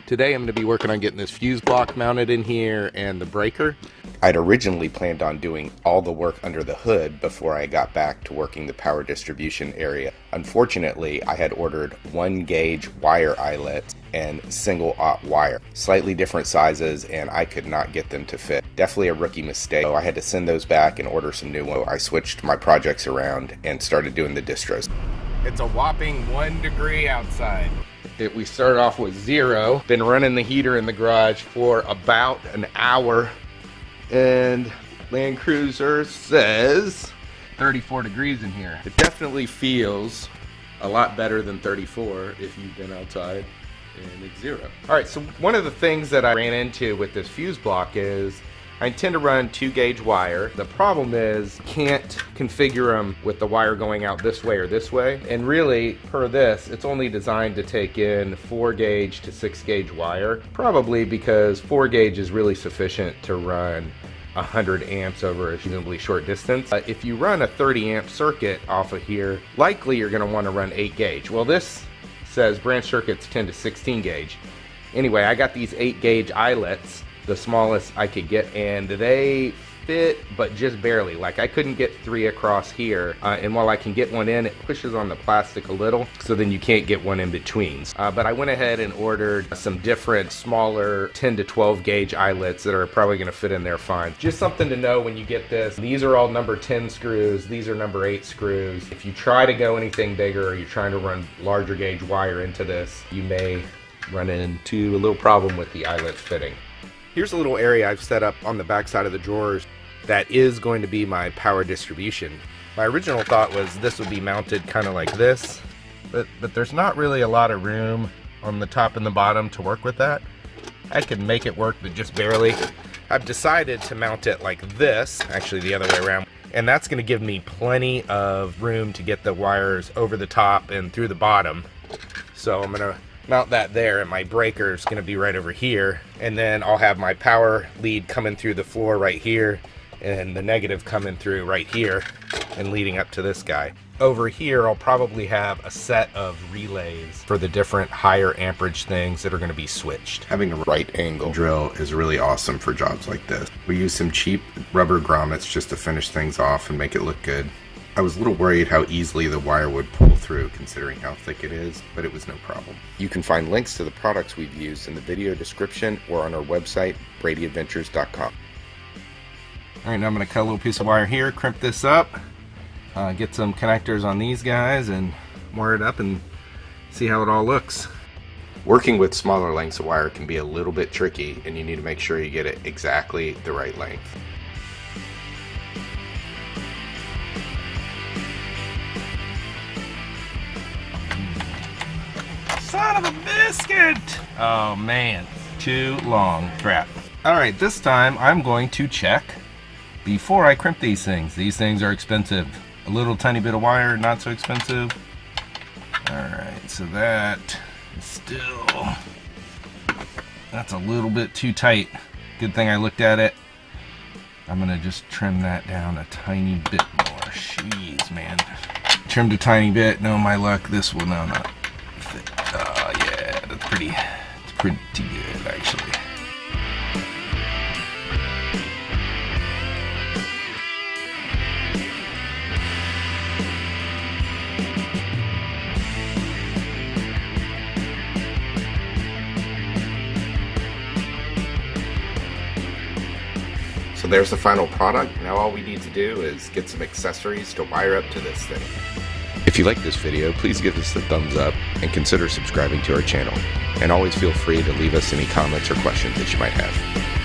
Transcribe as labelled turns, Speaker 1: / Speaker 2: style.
Speaker 1: Today I'm going to be working on getting this fuse block mounted in here and the breaker. I'd originally planned on doing all the work under the hood before I got back to working the power distribution area. Unfortunately, I had ordered 1 gauge wire eyelets and single aught wire, slightly different sizes, and I could not get them to fit. Definitely a rookie mistake, so I had to send those back and order some new ones. I switched my projects around and started doing the distros. It's a whopping 1 degree outside. We started off with 0. Been running the heater in the garage for about an hour, and Land Cruiser says 34 degrees in here. It definitely feels a lot better than 34 if you've been outside, and it's 0. All right, so one of the things that I ran into with this fuse block is I intend to run 2 gauge wire. The problem is can't configure them with the wire going out this way or this way. And really, per this, it's only designed to take in 4 gauge to 6 gauge wire. Probably because 4 gauge is really sufficient to run 100 amps over a reasonably short distance. If you run a 30 amp circuit off of here, likely you're gonna wanna run 8 gauge. Well, this says branch circuits 10 to 16 gauge. Anyway, I got these 8 gauge eyelets, the smallest I could get, and they fit, but just barely. Like, I couldn't get 3 across here, and while I can get one in, it pushes on the plastic a little, so then you can't get one in betweens. But I went ahead and ordered some different smaller 10 to 12 gauge eyelets that are probably gonna fit in there fine. Just something to know when you get this. These are all number 10 screws, these are number 8 screws. If you try to go anything bigger, or you're trying to run larger gauge wire into this, you may run into a little problem with the eyelets fitting. Here's a little area I've set up on the back side of the drawers that is going to be my power distribution. My original thought was this would be mounted kind of like this, but there's not really a lot of room on the top and the bottom to work with that. I could make it work, but just barely. I've decided to mount it like this, actually the other way around, and that's going to give me plenty of room to get the wires over the top and through the bottom. So I'm going to mount that there, and my breaker is going to be right over here, and then I'll have my power lead coming through the floor right here and the negative coming through right here and leading up to this guy. Over here I'll probably have a set of relays for the different higher amperage things that are going to be switched. Having a right angle drill is really awesome for jobs like this. We use some cheap rubber grommets just to finish things off and make it look good. I was a little worried how easily the wire would pull through considering how thick it is, but it was no problem. You can find links to the products we've used in the video description or on our website, bradyadventures.com. Alright, now I'm going to cut a little piece of wire here, crimp this up, get some connectors on these guys and wire it up and see how it all looks. Working with smaller lengths of wire can be a little bit tricky, and you need to make sure you get it exactly the right length. Son of a biscuit! Oh man, too long. Crap. Alright, this time I'm going to check before I crimp these things. These things are expensive. A little tiny bit of wire, not so expensive. Alright, so that is still... that's a little bit too tight. Good thing I looked at it. I'm gonna just trim that down a tiny bit more. Jeez, man. Trimmed a tiny bit. No, my luck, this will now not fit. Yeah, that's pretty good actually. So there's the final product. Now all we need to do is get some accessories to wire up to this thing. If you like this video, please give us a thumbs up and consider subscribing to our channel. And always feel free to leave us any comments or questions that you might have.